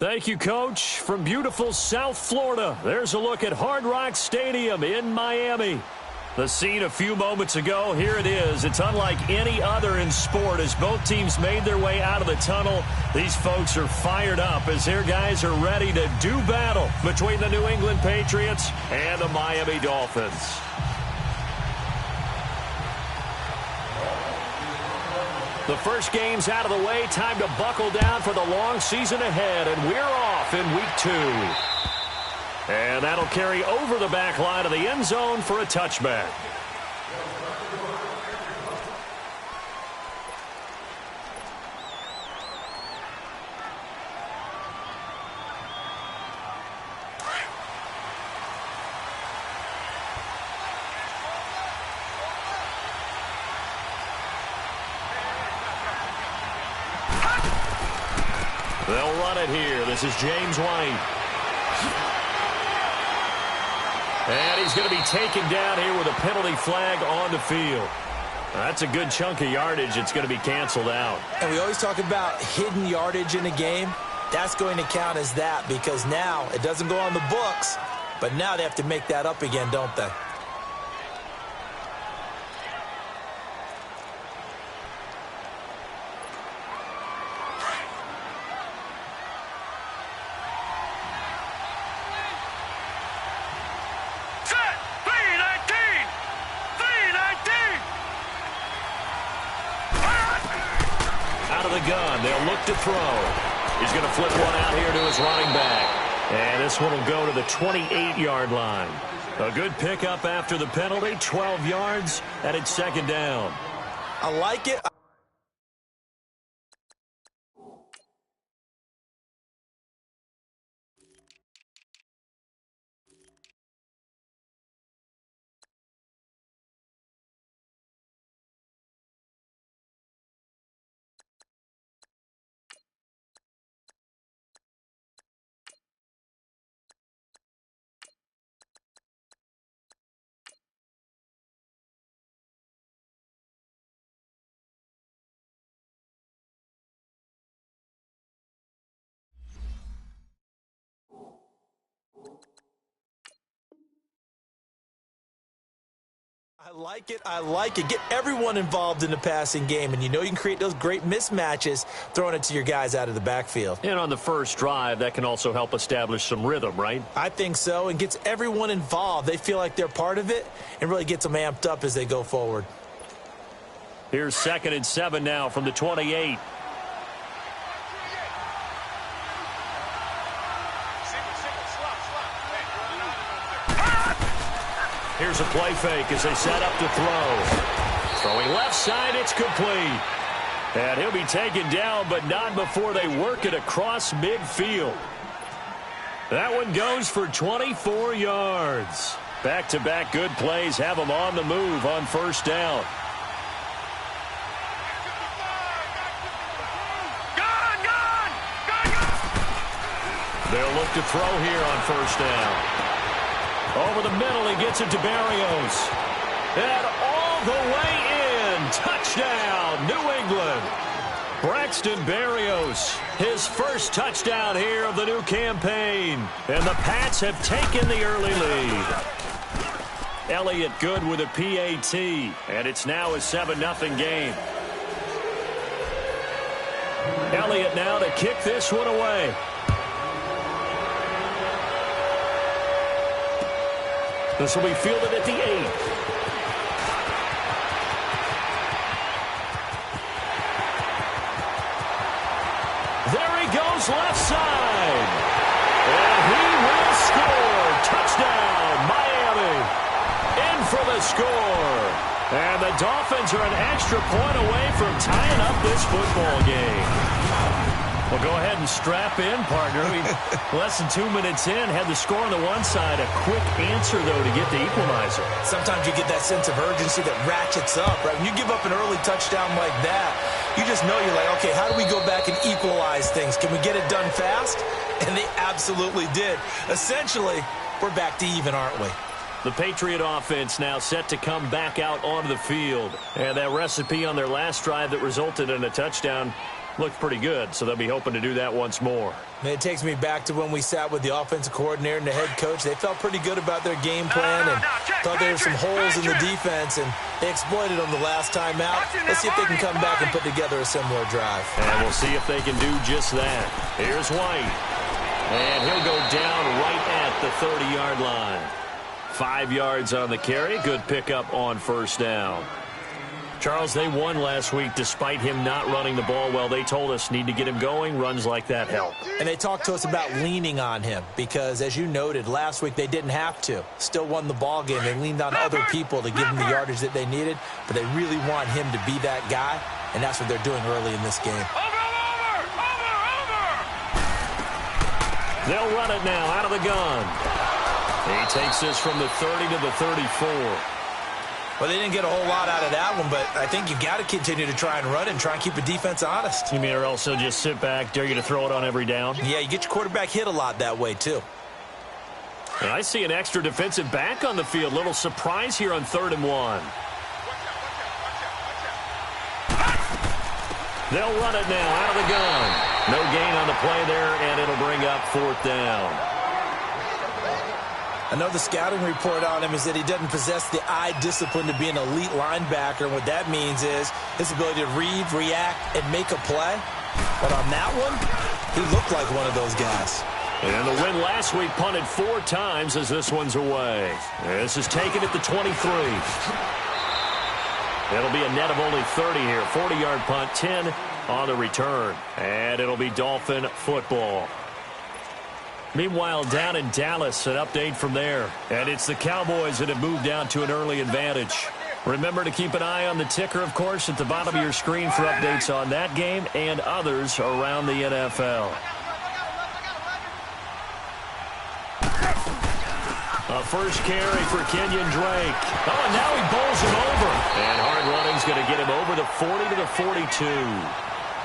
Thank you, Coach. From beautiful South Florida, there's a look at Hard Rock Stadium in Miami. The scene a few moments ago, here it is. It's unlike any other in sport as both teams made their way out of the tunnel. These folks are fired up as their guys are ready to do battle between the New England Patriots and the Miami Dolphins. The first game's out of the way. Time to buckle down for the long season ahead, and we're off in week 2. And that'll carry over the back line of the end zone for a touchback. They'll run it here. This is James White. And he's going to be taken down here with a penalty flag on the field. That's a good chunk of yardage. It's going to be canceled out. And we always talk about hidden yardage in a game. That's going to count as that because now it doesn't go on the books, but now they have to make that up again, don't they? Gun. They'll look to throw. He's going to flip one out here to his running back. And this one will go to the 28-yard line. A good pickup after the penalty, 12 yards, and it's second down. I like it. I like it. I like it. Get everyone involved in the passing game, and you know you can create those great mismatches throwing it to your guys out of the backfield. And on the first drive, that can also help establish some rhythm, right? I think so, and gets everyone involved. They feel like they're part of it and really gets them amped up as they go forward. Here's 2nd and 7 now from the 28. Here's a play fake as they set up to throw. Throwing left side, it's complete. And he'll be taken down, but not before they work it across midfield. That one goes for 24 yards. Back-to-back good plays have them on the move on first down. They'll look to throw here on first down. Over the middle, he gets it to Berrios. And all the way in. Touchdown, New England. Braxton Berrios, his first touchdown here of the new campaign. And the Pats have taken the early lead. Elliott good with a PAT. And it's now a 7-0 game. Elliott now to kick this one away. This will be fielded at the 8. There he goes left side. And he will score. Touchdown, Miami. In for the score. And the Dolphins are an extra point away from tying up this football game. Well, go ahead and strap in, partner. Less than 2 minutes in, had the score on the one side. A quick answer, though, to get the equalizer. Sometimes you get that sense of urgency that ratchets up, right? When you give up an early touchdown like that, you just know you're like, okay, how do we go back and equalize things? Can we get it done fast? And they absolutely did. Essentially, we're back to even, aren't we? The Patriot offense now set to come back out onto the field. And that recipe on their last drive that resulted in a touchdown looked pretty good, so they'll be hoping to do that once more. It takes me back to when we sat with the offensive coordinator and the head coach. They felt pretty good about their game plan and thought there were some holes in the defense, and they exploited them the last time out. Let's see if they can come back and put together a similar drive. And we'll see if they can do just that. Here's White. And he'll go down right at the 30-yard line. 5 yards on the carry. Good pickup on first down. Charles, they won last week despite him not running the ball well. They told us need to get him going. Runs like that help. And they talked to us about leaning on him because, as you noted, last week they didn't have to. Still won the ball game. They leaned on other people to give them the yardage that they needed, but they really want him to be that guy, and that's what they're doing early in this game. They'll run it now out of the gun. He takes this from the 30 to the 34. Well, they didn't get a whole lot out of that one, but I think you got to continue to try and run and try and keep the defense honest. You mean or also just sit back, dare you to throw it on every down? Yeah, you get your quarterback hit a lot that way, too. And I see an extra defensive back on the field. Little surprise here on 3rd and 1. They'll run it now out of the gun. No gain on the play there, and it'll bring up 4th down. I know the scouting report on him is that he doesn't possess the eye discipline to be an elite linebacker. What that means is his ability to read, react, and make a play. But on that one, he looked like one of those guys. And the win last week punted 4 times as this one's away. This is taken at the 23. It'll be a net of only 30 here. 40-yard punt, 10 on the return. And it'll be Dolphin football. Meanwhile, down in Dallas, an update from there. And it's the Cowboys that have moved down to an early advantage. Remember to keep an eye on the ticker, of course, at the bottom of your screen for updates on that game and others around the NFL. A first carry for Kenyon Drake. Oh, and now he bowls him over. And hard running's going to get him over the 40 to the 42.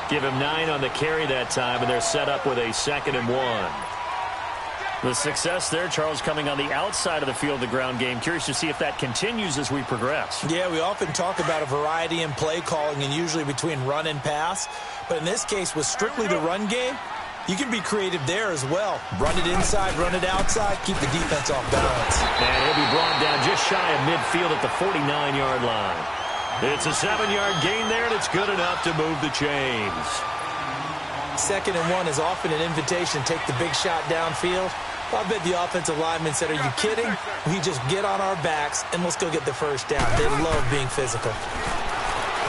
Give him 9 on the carry that time, and they're set up with a 2nd and 1. The success there, Charles, coming on the outside of the field, the ground game. Curious to see if that continues as we progress. Yeah, we often talk about a variety in play calling and usually between run and pass. But in this case, with strictly the run game, you can be creative there as well. Run it inside, run it outside, keep the defense off balance. And he'll be brought down just shy of midfield at the 49-yard line. It's a 7-yard gain there, and it's good enough to move the chains. 2nd and 1 is often an invitation. Take the big shot downfield. I bet the offensive lineman said, are you kidding? We just get on our backs and let's go get the first down. They love being physical.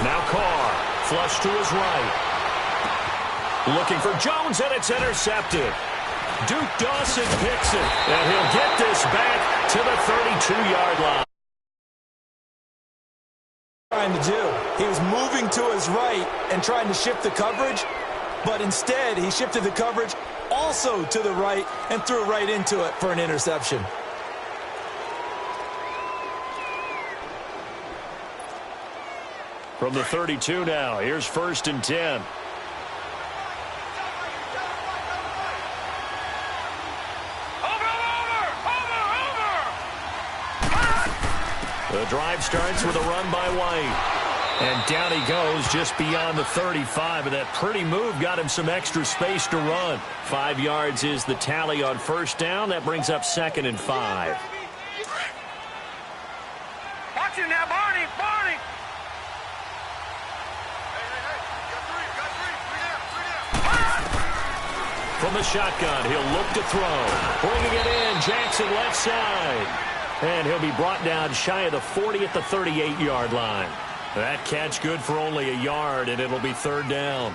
Now Carr, flush to his right. Looking for Jones, and it's intercepted. Duke Dawson picks it, and he'll get this back to the 32-yard line. Trying to do. He was moving to his right and trying to shift the coverage, but instead he shifted the coverage also to the right and threw right into it for an interception. From the 32 now, here's 1st and 10. The drive starts with a run by White. And down he goes just beyond the 35, and that pretty move got him some extra space to run. 5 yards is the tally on first down. That brings up 2nd and 5. Watch him now, Barney, Barney. From the shotgun, he'll look to throw. Bringing it in, Jackson left side. And he'll be brought down shy of the 40 at the 38-yard line. That catch good for only a yard, and it'll be 3rd down.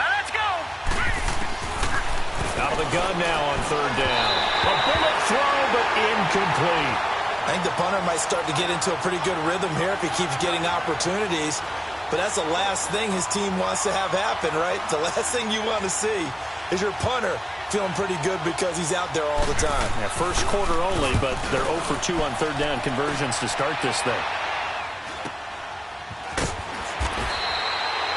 Now let's go. Out of the gun now on 3rd down. A bullet throw, but incomplete. I think the punter might start to get into a pretty good rhythm here if he keeps getting opportunities. But that's the last thing his team wants to have happen, right? The last thing you want to see is your punter feeling pretty good because he's out there all the time. Yeah, first quarter only, but they're 0 for 2 on 3rd down conversions to start this thing.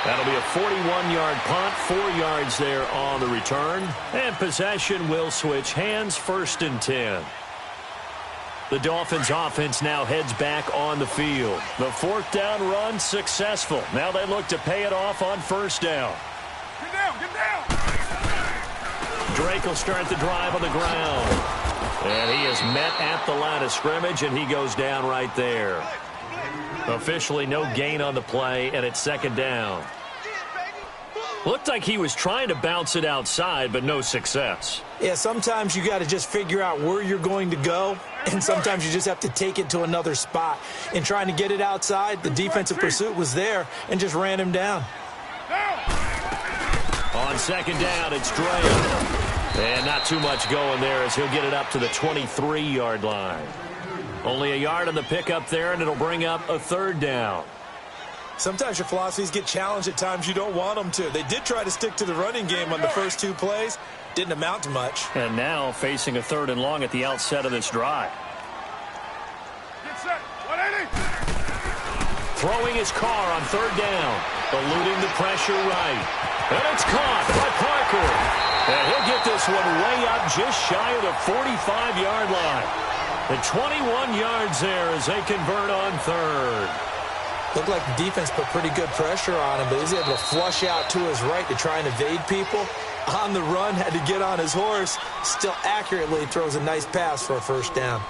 That'll be a 41-yard punt, 4 yards there on the return. And possession will switch hands, 1st and 10. The Dolphins offense now heads back on the field. The 4th down run successful. Now they look to pay it off on 1st down. Get down, get down. Drake will start the drive on the ground. And he is met at the line of scrimmage, and he goes down right there. Officially no gain on the play, and it's 2nd down. Looked like he was trying to bounce it outside, but no success. Yeah, sometimes you got to just figure out where you're going to go, and sometimes you just have to take it to another spot. In trying to get it outside, the defensive pursuit was there and just ran him down. On 2nd down, it's Drake. And not too much going there as he'll get it up to the 23-yard line. Only a yard on the pickup there, and it'll bring up a 3rd down. Sometimes your philosophies get challenged at times you don't want them to. They did try to stick to the running game on the first 2 plays. Didn't amount to much. And now facing a 3rd and long at the outset of this drive. Get set. 180. Throwing his car on 3rd down. Eluding the pressure right. And it's caught by Parker. And he'll get this one way up just shy of the 45-yard line. The 21 yards there as they convert on 3rd. Looked like the defense put pretty good pressure on him, but he was able to flush out to his right to try and evade people. On the run, had to get on his horse. Still accurately throws a nice pass for a 1st down.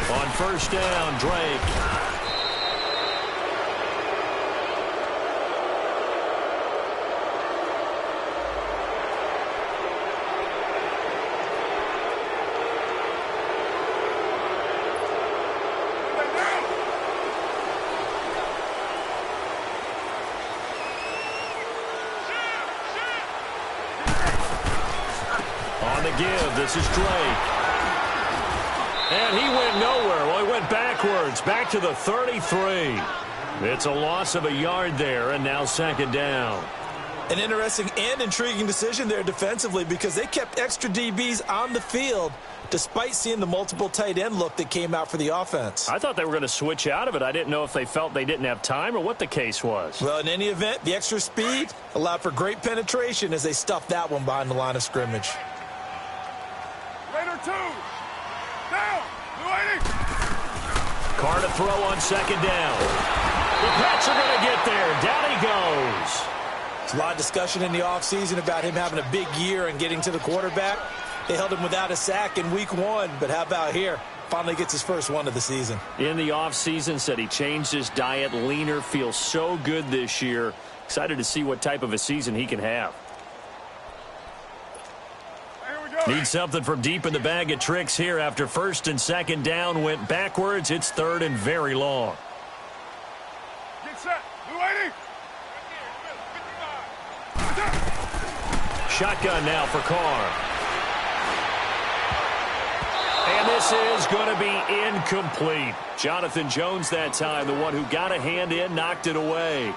On 1st down, Drake. On the give, this is Drake. And he went nowhere. Well, he went backwards, back to the 33. It's a loss of a yard there, and now 2nd down. An interesting and intriguing decision there defensively because they kept extra DBs on the field despite seeing the multiple tight end look that came out for the offense. I thought they were going to switch out of it. I didn't know if they felt they didn't have time or what the case was. Well, in any event, the extra speed allowed for great penetration as they stuffed that one behind the line of scrimmage. Raider 2. Down. 280. Carr to throw on 2nd down. The Pats are going to get there. Down he goes. There's a lot of discussion in the offseason about him having a big year and getting to the quarterback. They held him without a sack in week 1, but how about here? Finally gets his first one of the season. In the offseason, said he changed his diet, leaner, feels so good this year. Excited to see what type of a season he can have. Need something from deep in the bag of tricks here after 1st and 2nd down went backwards. It's 3rd and very long. Get set. 280. Shotgun now for Carr. And this is going to be incomplete. Jonathan Jones that time, the one who got a hand in, knocked it away.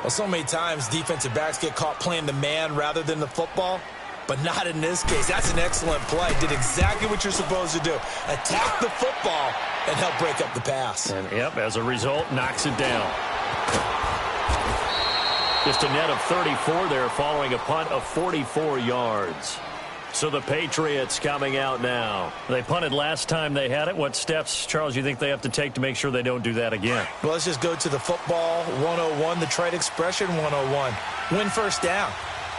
Well, so many times defensive backs get caught playing the man rather than the football. But not in this case. That's an excellent play. Did exactly what you're supposed to do. Attack the football and help break up the pass. And, yep, as a result, knocks it down. Just a net of 34 there following a punt of 44 yards. So the Patriots coming out now. They punted last time they had it. What steps, Charles, you think they have to take to make sure they don't do that again? Well, let's just go to the football 101, the trite expression 101. Win 1st down.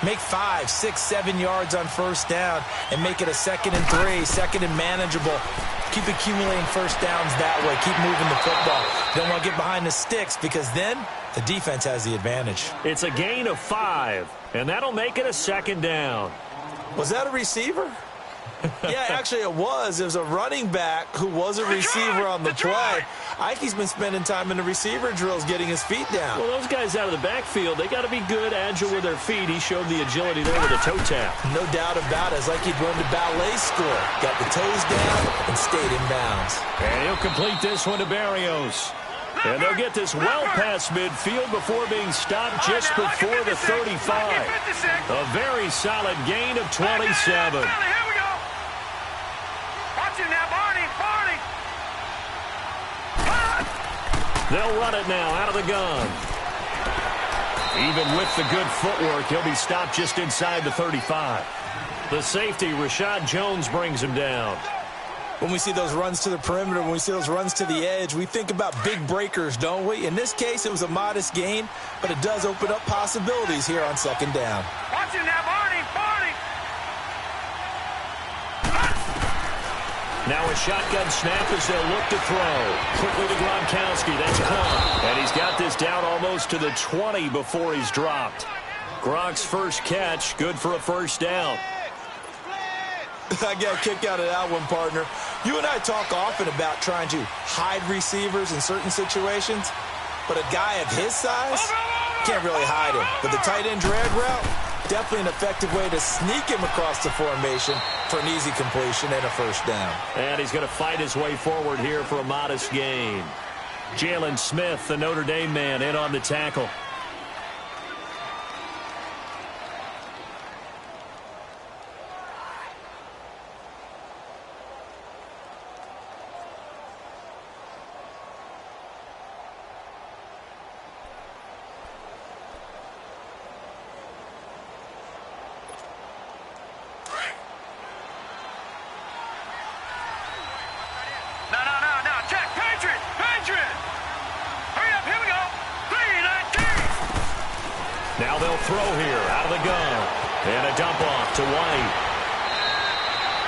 Make 5, 6, 7 yards on 1st down and make it a 2nd and 3, 2nd and manageable. Keep accumulating 1st downs that way. Keep moving the football. You don't want to get behind the sticks because then the defense has the advantage. It's a gain of 5, and that'll make it a 2nd down. Was that a receiver? Yeah, actually it was. It was a running back who was a receiver on the play. Ike's been spending time in the receiver drills getting his feet down. Well, those guys out of the backfield, they got to be good, agile with their feet. He showed the agility there with a toe tap. No doubt about it. It's like he'd run to ballet school. Got the toes down and stayed in bounds. And he'll complete this one to Barrios. And they'll get this well past midfield before being stopped just before the 35. A very solid gain of 27. Here we go. Watch it now, Barney. They'll run it now out of the gun. Even with the good footwork, he'll be stopped just inside the 35. The safety, Rashad Jones, brings him down. When we see those runs to the perimeter, when we see those runs to the edge, we think about big breakers, don't we? In this case, it was a modest gain, but it does open up possibilities here on second down. Watch it now, Barney. Now a shotgun snap as they'll look to throw. Quickly to Gronkowski. That's caught. And he's got this down almost to the 20 before he's dropped. Gronk's first catch, good for a first down. I got a kick out of that one, partner. You and I talk often about trying to hide receivers in certain situations, but a guy of his size can't really hide him. But the tight end drag route, definitely an effective way to sneak him across the formation for an easy completion and a first down. And he's going to fight his way forward here for a modest gain. Jalen Smith, the Notre Dame man, in on the tackle. No. Check. Patriot. Hurry up. Here we go. 3-19. Now they'll throw here out of the gun. And a dump off to White.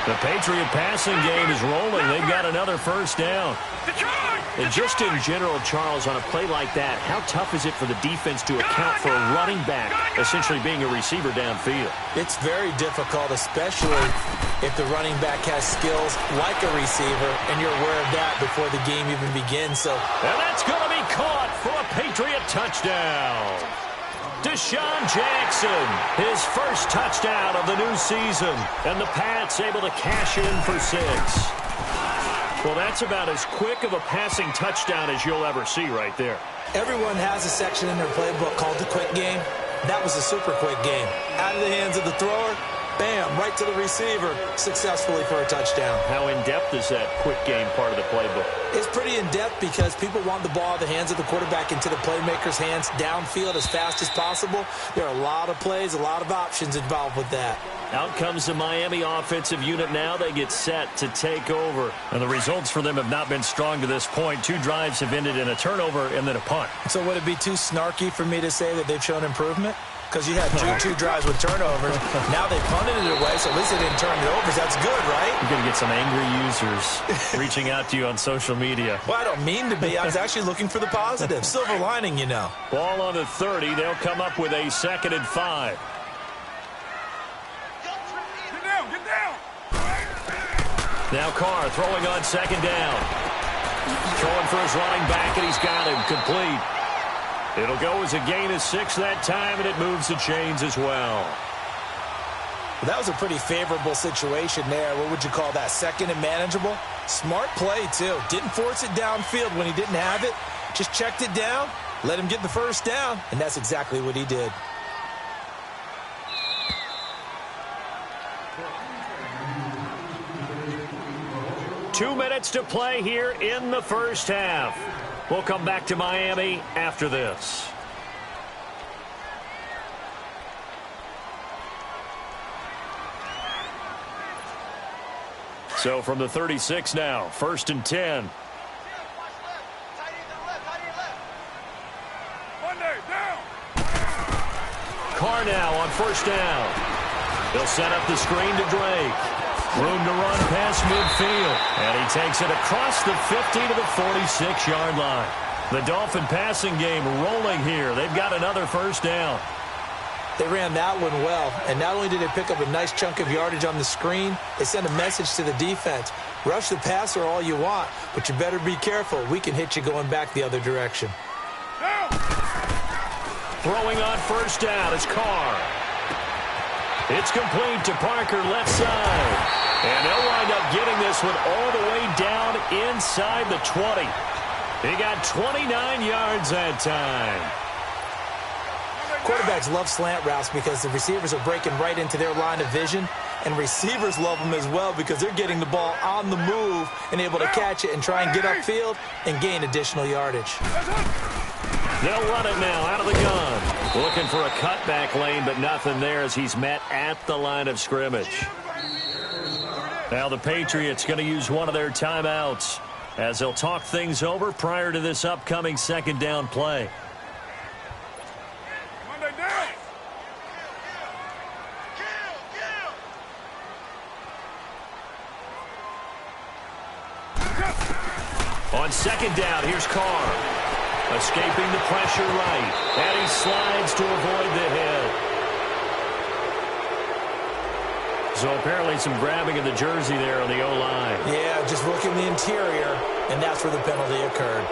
The Patriot passing game is rolling. They've got another first down. And just in general, Charles, on a play like that, how tough is it for the defense to account for a running back essentially being a receiver downfield? It's very difficult, especially if the running back has skills like a receiver, and you're aware of that before the game even begins. And that's going to be caught for a Patriot touchdown. Deshaun Jackson, his first touchdown of the new season. And the Pats able to cash in for 6. Well, that's about as quick of a passing touchdown as you'll ever see right there. Everyone has a section in their playbook called the quick game. That was a super quick game. Out of the hands of the thrower, bam, right to the receiver, successfully for a touchdown. How in-depth is that quick game part of the playbook? It's pretty in-depth because people want the ball out of the hands of the quarterback into the playmaker's hands downfield as fast as possible. There are a lot of plays, a lot of options involved with that. Out comes the Miami offensive unit now. They get set to take over. And the results for them have not been strong to this point. 2 drives have ended in a turnover and then a punt. So would it be too snarky for me to say that they've shown improvement? Because you had two drives with turnovers. Now they punted it away, so at least they didn't turn it over. That's good, right? You're going to get some angry users reaching out to you on social media. Well, I don't mean to be. I was actually looking for the positive. Silver lining, you know. Ball on the 30. They'll come up with a 2nd and 5. Get down. Now Carr throwing on 2nd down. Throwing for his running back, and he's got him complete. It'll go as a gain of 6 that time, and it moves the chains as well. That was a pretty favorable situation there. What would you call that? 2nd and manageable? Smart play, too. Didn't force it downfield when he didn't have it. Just checked it down, let him get the first down, and that's exactly what he did. Two minutes to play here in the first half. We'll come back to Miami after this. So from the 36 now, 1st and 10. Carr now on 1st down. They'll set up the screen to Drake. Room to run past midfield. And he takes it across the 50 to the 46-yard line. The Dolphin passing game rolling here. They've got another first down. They ran that one well, and not only did they pick up a nice chunk of yardage on the screen, they sent a message to the defense. Rush the passer all you want, but you better be careful. We can hit you going back the other direction. Throwing on 1st down is Carr. It's complete to Parker left side. And they'll wind up getting this one all the way down inside the 20. He got 29 yards that time. Quarterbacks love slant routes because the receivers are breaking right into their line of vision, and receivers love them as well because they're getting the ball on the move and able to catch it and try and get upfield and gain additional yardage. They'll run it now out of the gun. Looking for a cutback lane, but nothing there as he's met at the line of scrimmage. Now the Patriots going to use one of their timeouts as they'll talk things over prior to this upcoming second down play. On second down, here's Carr. Escaping the pressure right. And he slides to avoid the hit. So apparently some grabbing of the jersey there on the O-line. Yeah, just look in the interior, and that's where the penalty occurred.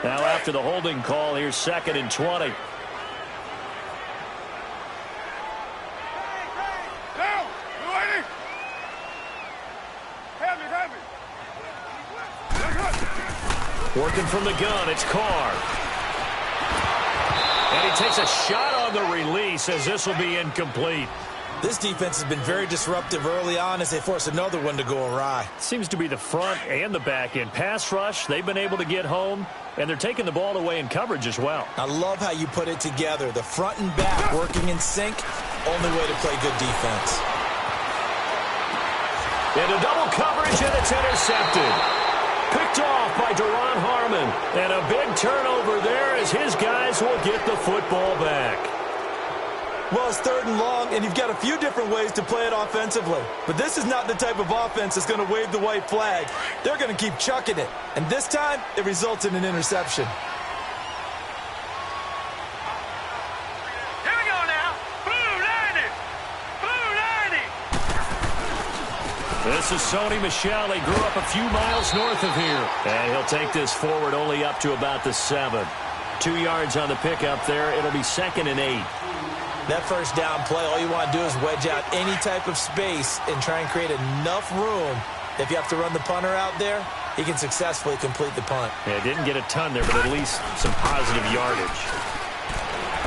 Now after the holding call, here's 2nd and 20. Working from the gun, it's Carr. And he takes a shot on the release as this will be incomplete. This defense has been very disruptive early on as they force another one to go awry. Seems to be the front and the back end. Pass rush, they've been able to get home, and they're taking the ball away in coverage as well. I love how you put it together. The front and back working in sync, only way to play good defense. Into double coverage, and it's intercepted. Picked off by Duron Harmon. And a big turnover there as his guys will get the football back. Well, it's 3rd and long, and you've got a few different ways to play it offensively. But this is not the type of offense that's going to wave the white flag. They're going to keep chucking it. And this time, it results in an interception. Here we go now. Blue 90. Blue 90. This is Sony Michel. He grew up a few miles north of here. And he'll take this forward only up to about the 7. 2 yards on the pickup there. It'll be 2nd and 8. That first down play, all you want to do is wedge out any type of space and try and create enough room. If you have to run the punter out there, he can successfully complete the punt. Yeah, didn't get a ton there, but at least some positive yardage.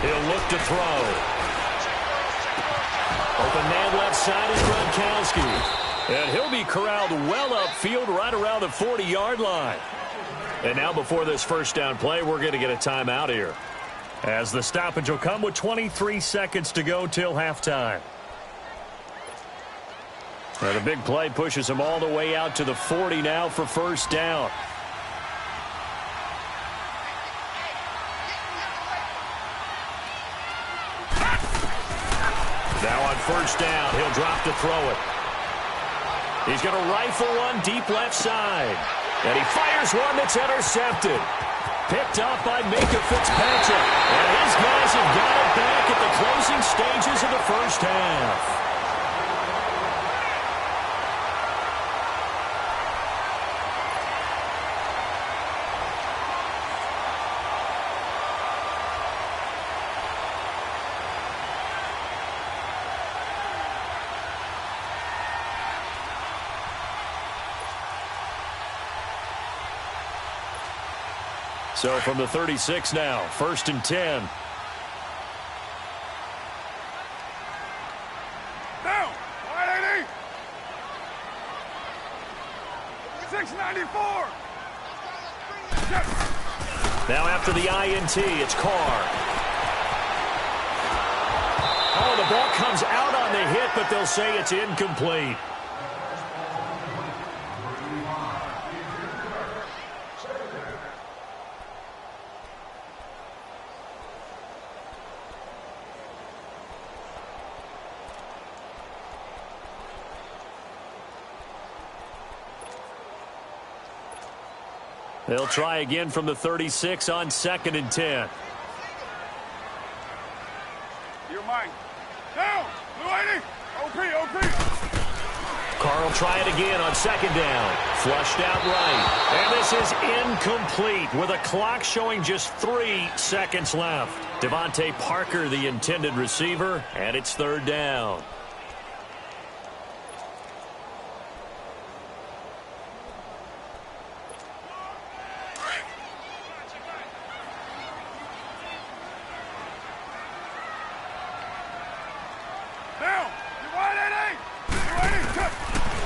He'll look to throw. Open man left side is Gronkowski. And he'll be corralled well upfield right around the 40-yard line. And now before this first down play, we're going to get a timeout here, as the stoppage will come with 23 seconds to go till halftime. And a big play pushes him all the way out to the 40 now for first down. Now on first down, he'll drop to throw it. He's going to rifle one deep left side. And he fires one that's intercepted. Picked up by Minka Fitzpatrick. And his guys have got it back at the closing stages of the first half. So from the 36 now, 1st and 10. Down. 180. 694. Now after the INT, it's Carr. Oh, the ball comes out on the hit, but they'll say it's incomplete. They'll try again from the 36 on 2nd and 10. You're mine. Down. 280. OP. Carl try it again on second down. Flushed out right. And this is incomplete with a clock showing just 3 seconds left. Devontae Parker, the intended receiver, and it's third down.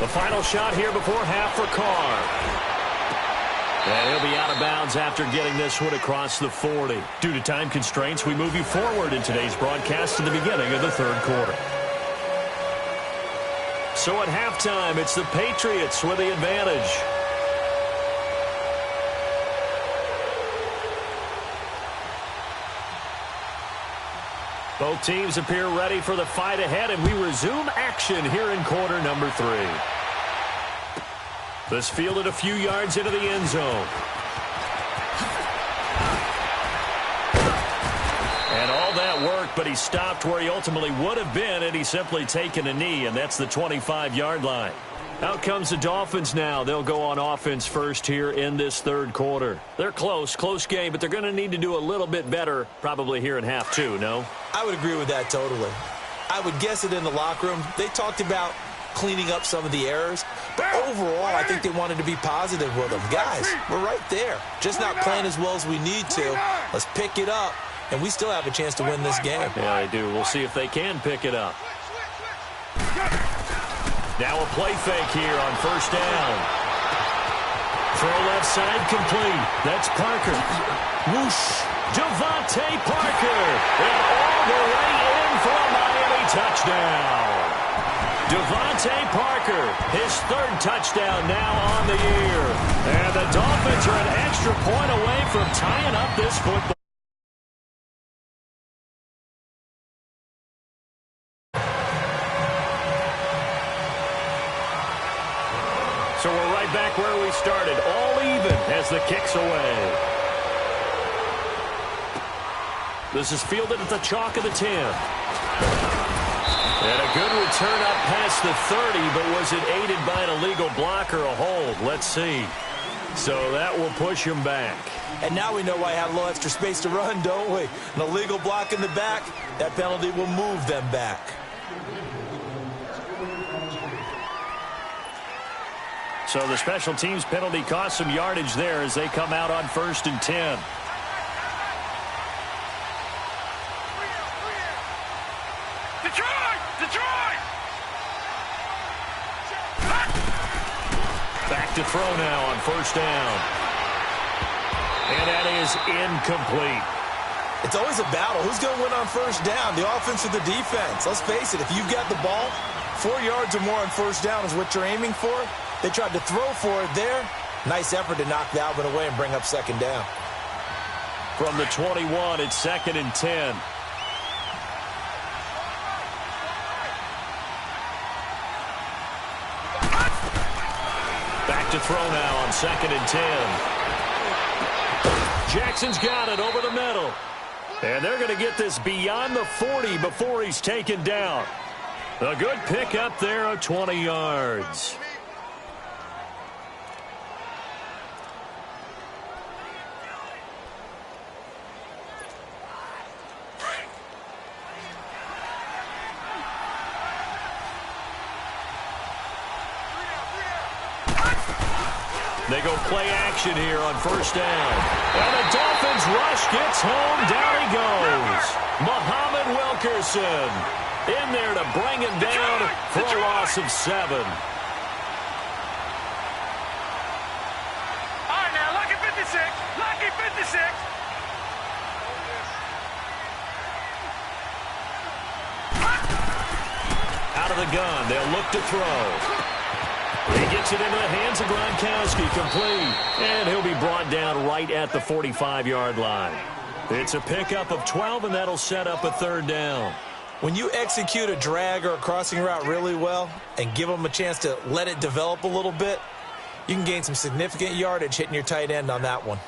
The final shot here before half for Carr. And he'll be out of bounds after getting this one across the 40. Due to time constraints, we move you forward in today's broadcast to the beginning of the third quarter. So at halftime, it's the Patriots with the advantage. Both teams appear ready for the fight ahead, and we resume action here in quarter number 3. This fielded a few yards into the end zone. And all that work, but he stopped where he ultimately would have been had he simply taken a knee, and that's the 25-yard line. Out comes the Dolphins now. They'll go on offense first here in this third quarter. They're close game, but they're going to need to do a little bit better probably here in half 2, no? I would agree with that totally. I would guess it in the locker room. They talked about cleaning up some of the errors, but overall, I think they wanted to be positive with them. Guys, we're right there. Just not playing as well as we need to. Let's pick it up, and we still have a chance to win this game. Yeah, they do. We'll see if they can pick it up. Now a play fake here on first down. Throw left side complete. That's Parker. Whoosh. Devontae Parker. And all the way in for a Miami touchdown. Devontae Parker, his third touchdown now on the year. And the Dolphins are an extra point away from tying up this football. So we're right back where we started, all even as the kick's away. This is fielded at the chalk of the 10. And a good return up past the 30, but was it aided by an illegal block or a hold? Let's see. So that will push him back. And now we know why I had a little extra space to run, don't we? An illegal block in the back, that penalty will move them back. So the special teams penalty cost some yardage there as they come out on 1st and 10. Back to throw now on first down. And that is incomplete. It's always a battle. Who's going to win on first down, the offense or the defense? Let's face it, if you've got the ball, 4 yards or more on first down is what you're aiming for. They tried to throw for it there. Nice effort to knock Dalvin away and bring up second down. From the 21, it's 2nd and 10. Back to throw now on 2nd and 10. Jackson's got it over the middle. And they're going to get this beyond the 40 before he's taken down. A good pick up there of 20 yards. They go play action here on first down. And the Dolphins rush gets home. Down he goes. Muhammad Wilkerson in there to bring him down for a loss of 7. All right, now, lucky 56. Lucky 56. Out of the gun. They'll look to throw. He gets it into the hands of Gronkowski, complete. And he'll be brought down right at the 45-yard line. It's a pickup of 12, and that'll set up a third down. When you execute a drag or a crossing route really well and give them a chance to let it develop a little bit, you can gain some significant yardage hitting your tight end on that one.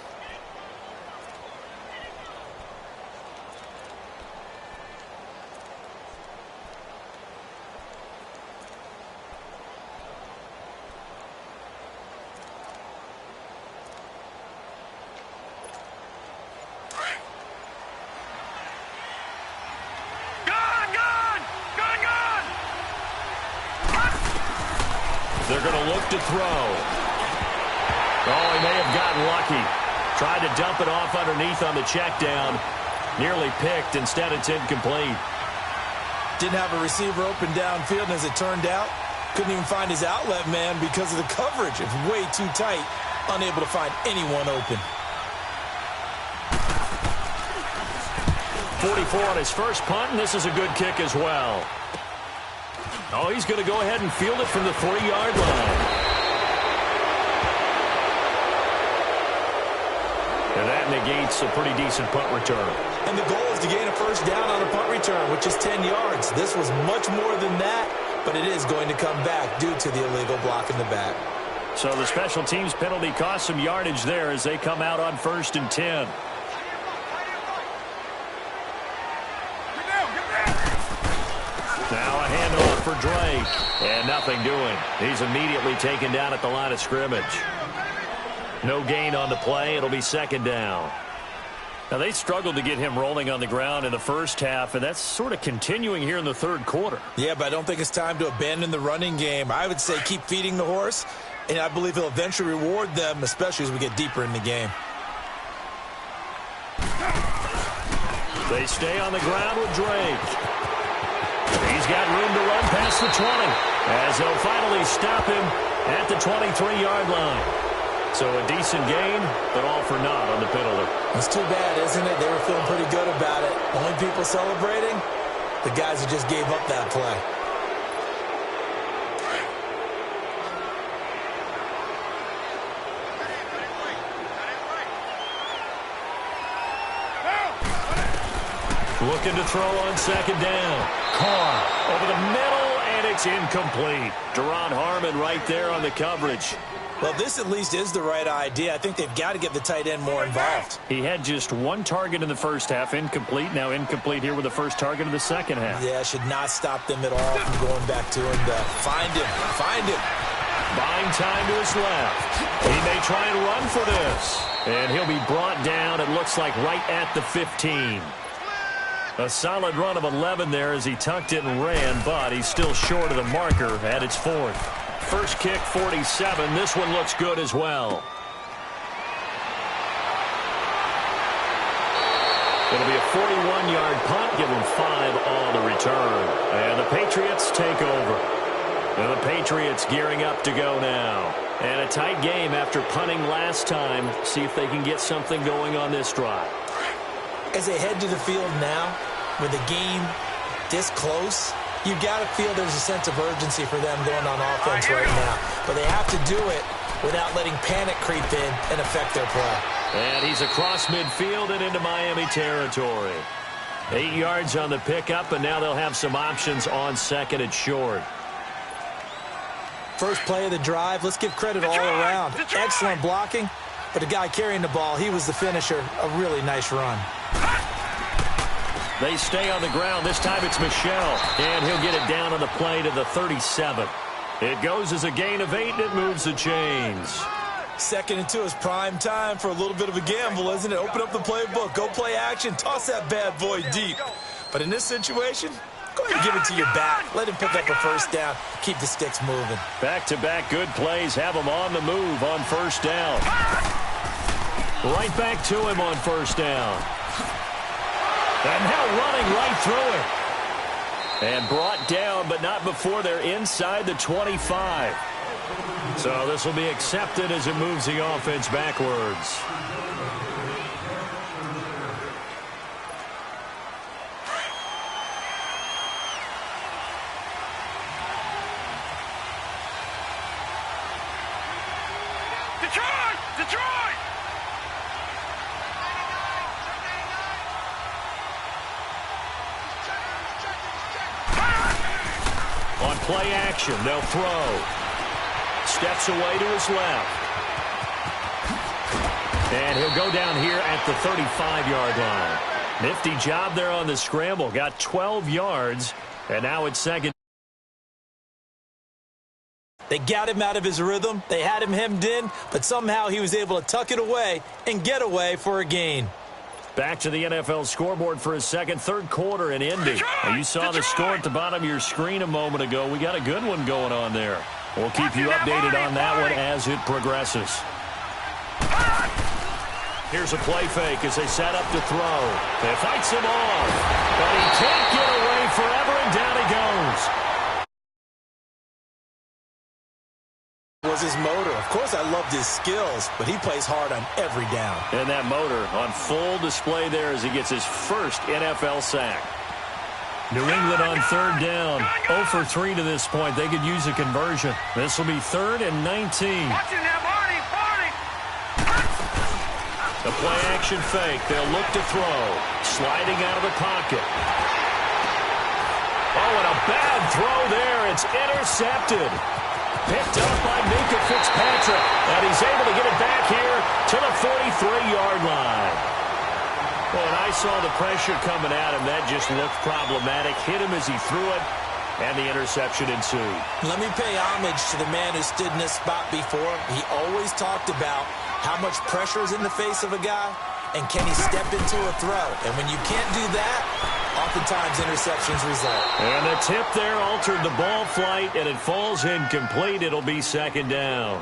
They're going to look to throw. Oh, he may have gotten lucky. Tried to dump it off underneath on the check down. Nearly picked. Instead, it's incomplete. Didn't have a receiver open downfield, and as it turned out, couldn't even find his outlet man because of the coverage. It's way too tight. Unable to find anyone open. 44 on his first punt, and this is a good kick as well. Oh, he's going to go ahead and field it from the 40-yard line. And that negates a pretty decent punt return. And the goal is to gain a first down on a punt return, which is 10 yards. This was much more than that, but it is going to come back due to the illegal block in the back. So the special teams penalty cost some yardage there as they come out on 1st and 10. Now a handoff for Drake. And nothing doing. He's immediately taken down at the line of scrimmage. No gain on the play. It'll be 2nd down. Now, they struggled to get him rolling on the ground in the first half, and that's sort of continuing here in the 3rd quarter. Yeah, but I don't think it's time to abandon the running game. I would say keep feeding the horse, and I believe he'll eventually reward them, especially as we get deeper in the game. They stay on the ground with Drake. He's got room to run past the 20, as they'll finally stop him at the 23-yard line. So a decent gain, but all for naught on the penalty. It's too bad, isn't it? They were feeling pretty good about it. Only people celebrating, the guys who just gave up that play. Looking to throw on 2nd down. Carr over the middle, and it's incomplete. Deron Harmon right there on the coverage. Well, this at least is the right idea. I think they've got to get the tight end more involved. He had just 1 target in the first half, incomplete. Now incomplete here with the first target of the second half. Yeah, should not stop them at all from going back to him. Find him. Find him. Buying time to his left. He may try and run for this. And he'll be brought down, it looks like, right at the 15. A solid run of 11 there as he tucked it and ran, but he's still short of the marker at its 4th. First kick, 47. This one looks good as well. It'll be a 41-yard punt. Give them 5 on the return. And the Patriots take over. And the Patriots gearing up to go now. And a tight game after punting last time. See if they can get something going on this drive. As they head to the field now, with the game this close, you've got to feel there's a sense of urgency for them going on offense right now. But they have to do it without letting panic creep in and affect their play. And he's across midfield and into Miami territory. 8 yards on the pickup, and now they'll have some options on 2nd and short. First play of the drive, let's give credit all around. Excellent blocking, but the guy carrying the ball, he was the finisher. A really nice run. They stay on the ground. This time it's Michel, and he'll get it down on the play to the 37. It goes as a gain of 8, and it moves the chains. 2nd and 2 is prime time for a little bit of a gamble, isn't it? Open up the playbook, go play action, toss that bad boy deep. But in this situation, go ahead and give it to your back. Let him pick up a first down, keep the sticks moving. Back-to-back good plays have him on the move on 1st down. Right back to him on 1st down. And now running right through it. And brought down, but not before they're inside the 25. So this will be accepted as it moves the offense backwards. Detroit! Detroit! On play action, they'll throw. Steps away to his left. And he'll go down here at the 35-yard line. Nifty job there on the scramble. Got 12 yards, and now it's 2nd. They got him out of his rhythm. They had him hemmed in, but somehow he was able to tuck it away and get away for a gain. Back to the NFL scoreboard for his 3rd quarter in Indy. Now, you saw the score at the bottom of your screen a moment ago. We got a good one going on there. We'll keep you updated on that one as it progresses. Here's a play fake as they set up to throw. They fights him off, but he can't get away forever, and down he goes. Was his motor. Of course, I loved his skills, but he plays hard on every down. And that motor on full display there as he gets his first NFL sack. New England on third down. 0 for 3 to this point. They could use a conversion. This will be 3rd and 19. The play-action fake. They'll look to throw. Sliding out of the pocket. Oh, and a bad throw there. It's intercepted. Picked up by Minka Fitzpatrick. And he's able to get it back here to the 43-yard line. Well, when I saw the pressure coming at him, that just looked problematic. Hit him as he threw it, and the interception ensued. Let me pay homage to the man who stood in this spot before. He always talked about how much pressure is in the face of a guy, and can he step into a throw. And when you can't do that, oftentimes interceptions result. And the tip there altered the ball flight, and it falls incomplete. It'll be 2nd down.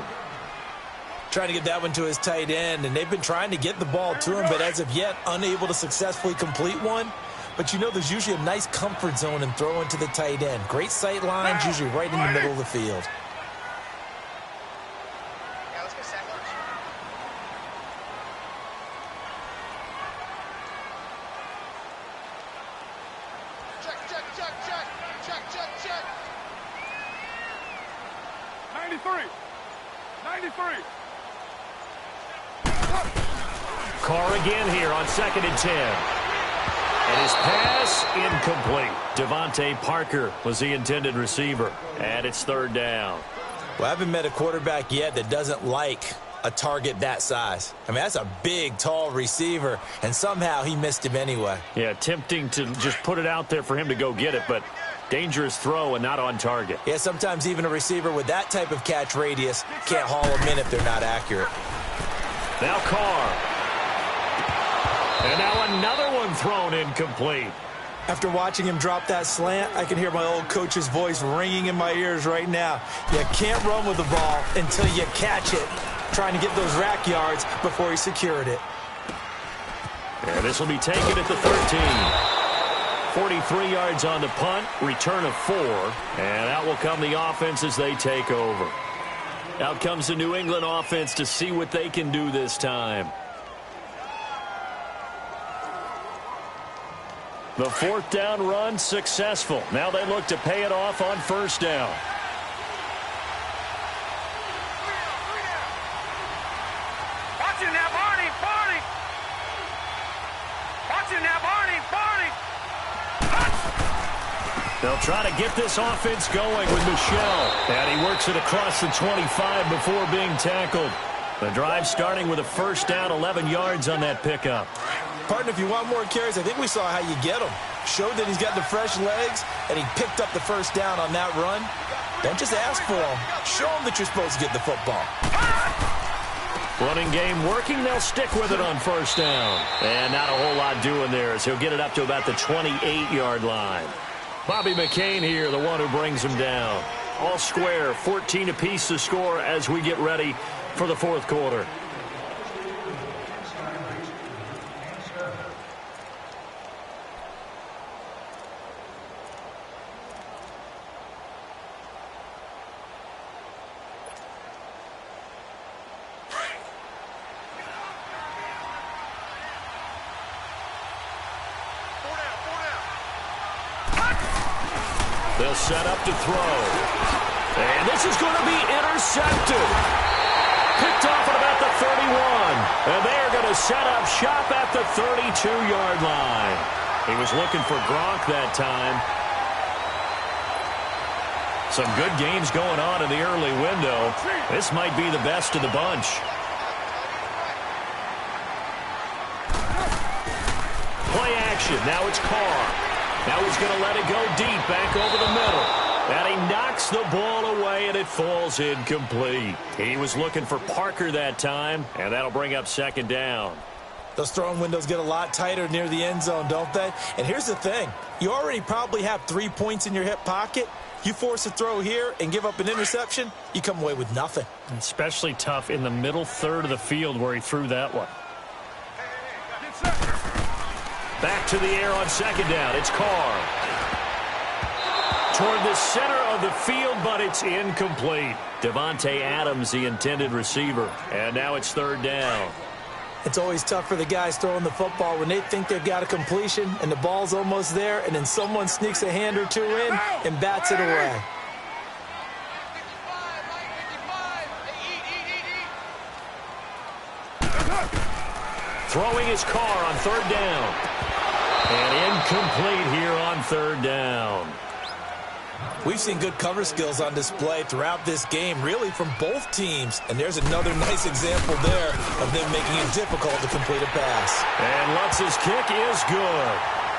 Trying to get that one to his tight end, and they've been trying to get the ball to him, but as of yet, unable to successfully complete one. But you know there's usually a nice comfort zone in throwing to the tight end. Great sight lines, usually right in the middle of the field. Check. 93. Carr again here on 2nd and 10. And his pass incomplete. Devontae Parker was the intended receiver. And it's 3rd down. Well, I haven't met a quarterback yet that doesn't like a target that size. I mean, that's a big, tall receiver, and somehow he missed him anyway. Yeah, tempting to just put it out there for him to go get it, but dangerous throw and not on target. Yeah, sometimes even a receiver with that type of catch radius can't haul them in if they're not accurate. Now Carr. And now another one thrown incomplete. After watching him drop that slant, I can hear my old coach's voice ringing in my ears right now. You can't run with the ball until you catch it. Trying to get those rack yards before he secured it. And this will be taken at the 13. 43 yards on the punt, return of 4. And out will come the offense as they take over. Out comes the New England offense to see what they can do this time. The 4th down run successful. Now they look to pay it off on 1st down. Watching that, Barney. Watching that, Barney. They'll try to get this offense going with Michel. And he works it across the 25 before being tackled. The drive starting with a 1st down, 11 yards on that pickup. Partner, if you want more carries, I think we saw how you get them. Showed that he's got the fresh legs, and he picked up the 1st down on that run. Don't just ask for them. Show them that you're supposed to get the football. Running game working. They'll stick with it on 1st down. And not a whole lot doing there as he'll get it up to about the 28-yard line. Bobby McCain here, the one who brings him down. All square, 14 apiece to score as we get ready for the 4th quarter. They'll set up to throw. And this is going to be intercepted. Picked off at about the 31. And they're going to set up shop at the 32-yard line. He was looking for Gronk that time. Some good games going on in the early window. This might be the best of the bunch. Play action. Now it's Carr. Now he's going to let it go deep, back over the middle. And he knocks the ball away, and it falls incomplete. He was looking for Parker that time, and that'll bring up 2nd down. Those throwing windows get a lot tighter near the end zone, don't they? And here's the thing. You already probably have 3 points in your hip pocket. You force a throw here and give up an interception, you come away with nothing. Especially tough in the middle third of the field where he threw that one. Back to the air on second down. It's Carr. Toward the center of the field, but it's incomplete. Devontae Adams, the intended receiver. And now it's third down. It's always tough for the guys throwing the football when they think they've got a completion and the ball's almost there, and then someone sneaks a hand or two in and bats it away. Throwing his Carr on third down. And incomplete here on third down. We've seen good cover skills on display throughout this game, really from both teams. And there's another nice example there of them making it difficult to complete a pass. And Lutz's kick is good.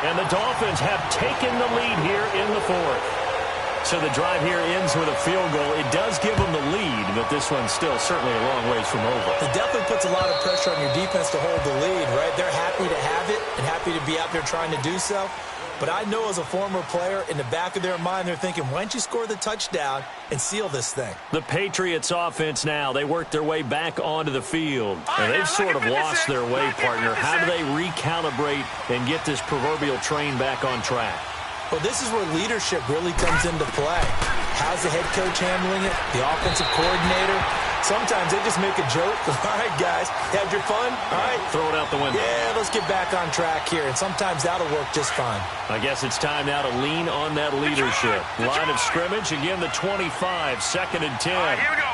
And the Dolphins have taken the lead here in the fourth. So the drive here ends with a field goal. It does give them the lead, but this one's still certainly a long ways from over. It definitely puts a lot of pressure on your defense to hold the lead, right? They're happy to have it and happy to be out there trying to do so. But I know as a former player, in the back of their mind, they're thinking, why don't you score the touchdown and seal this thing? The Patriots offense now, they work their way back onto the field. And they've sort of lost their way, partner. How do they recalibrate and get this proverbial train back on track? Well, this is where leadership really comes into play. How's the head coach handling it? The offensive coordinator? Sometimes they just make a joke. All right, guys, had your fun? All right. Throw it out the window. Yeah, let's get back on track here. And sometimes that'll work just fine. I guess it's time now to lean on that leadership. Line of scrimmage, again, the 25, second and 10. All right, here we go.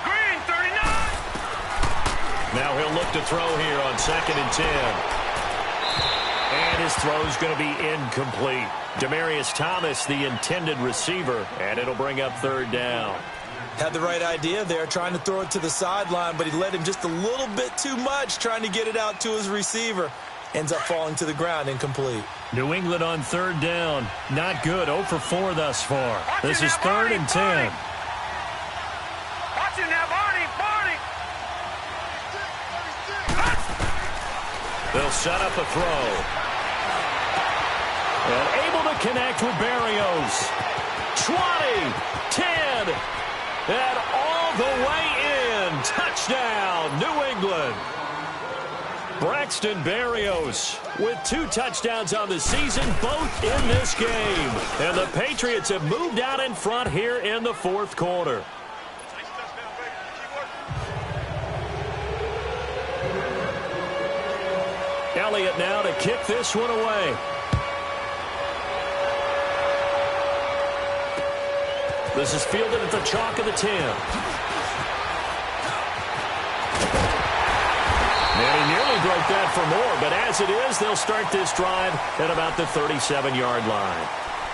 Green, 39. Now he'll look to throw here on second and 10. And his throw's going to be incomplete. Demaryius Thomas, the intended receiver, and it'll bring up third down. Had the right idea there, trying to throw it to the sideline, but he led him just a little bit too much, trying to get it out to his receiver. Ends up falling to the ground, incomplete. New England on third down. Not good. 0 for 4 thus far. This is third and 10. Watch it now, Barney. They'll set up a throw. And able to connect with Berrios. 20, 10, and all the way in. Touchdown, New England. Braxton Berrios with 2 touchdowns on the season, both in this game. And the Patriots have moved out in front here in the fourth quarter. Elliott now to kick this one away. This is fielded at the chalk of the 10. And he nearly broke that for more, but as it is, they'll start this drive at about the 37-yard line.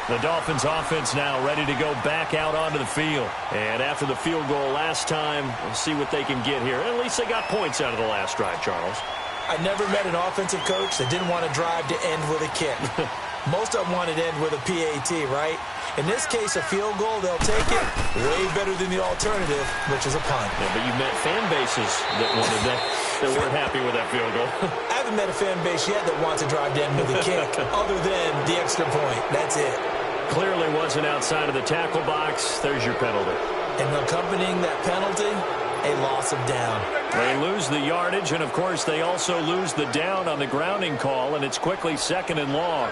The Dolphins offense now ready to go back out onto the field. And after the field goal last time, we'll see what they can get here. At least they got points out of the last drive, Charles. I never met an offensive coach that didn't want to drive to end with a kick. Most of them wanted to end with a PAT, right? In this case, a field goal, they'll take it way better than the alternative, which is a punt. Yeah, but you met fan bases that wanted that weren't happy with that field goal. I haven't met a fan base yet that wants to drive to end with a kick, other than the extra point. That's it. Clearly wasn't outside of the tackle box. There's your penalty. And accompanying that penalty, a loss of down. They lose the yardage, and, of course, they also lose the down on the grounding call, and it's quickly second and long.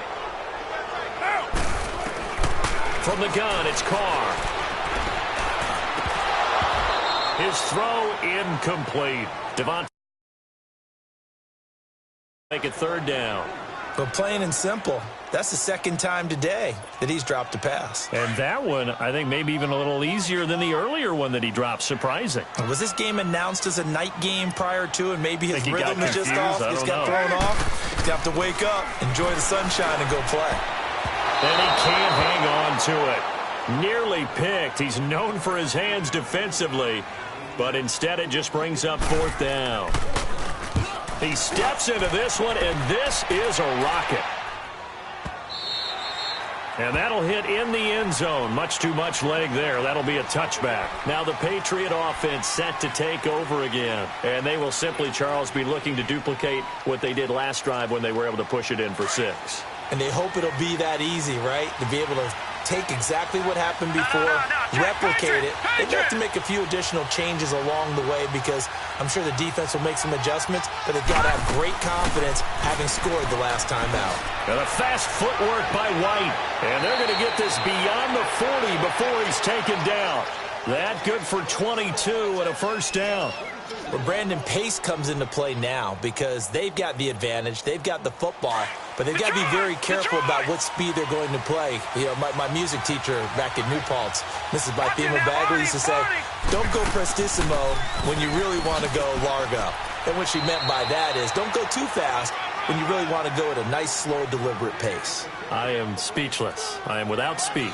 From the gun, it's Carr. His throw incomplete. Devontae make it third down. But plain and simple, that's the second time today that he's dropped a pass. And that one, I think, maybe even a little easier than the earlier one that he dropped. Surprising. Was this game announced as a night game prior to, and maybe his rhythm is just off? He's got thrown off. He's got to wake up, enjoy the sunshine, and go play. And he can't hang on to it. Nearly picked. He's known for his hands defensively, but instead it just brings up fourth down. He steps into this one, and this is a rocket. And that'll hit in the end zone. Much too much leg there. That'll be a touchback. Now the Patriot offense set to take over again. And they will simply, Charles, be looking to duplicate what they did last drive when they were able to push it in for 6. And they hope it'll be that easy, right? To be able to take exactly what happened before, replicate it. They have to make a few additional changes along the way because I'm sure the defense will make some adjustments, but they've got to have great confidence having scored the last time out. And a fast footwork by White. And they're going to get this beyond the 40 before he's taken down. That good for 22 and a first down. Well, Brandon, pace comes into play now because they've got the advantage. They've got the football, but they've got to be very careful about what speed they're going to play. You know, my music teacher back in New Paltz, Mrs. Bythema Bagley, used to say, don't go prestissimo when you really want to go largo. And what she meant by that is don't go too fast when you really want to go at a nice, slow, deliberate pace. I am speechless. I am without speech.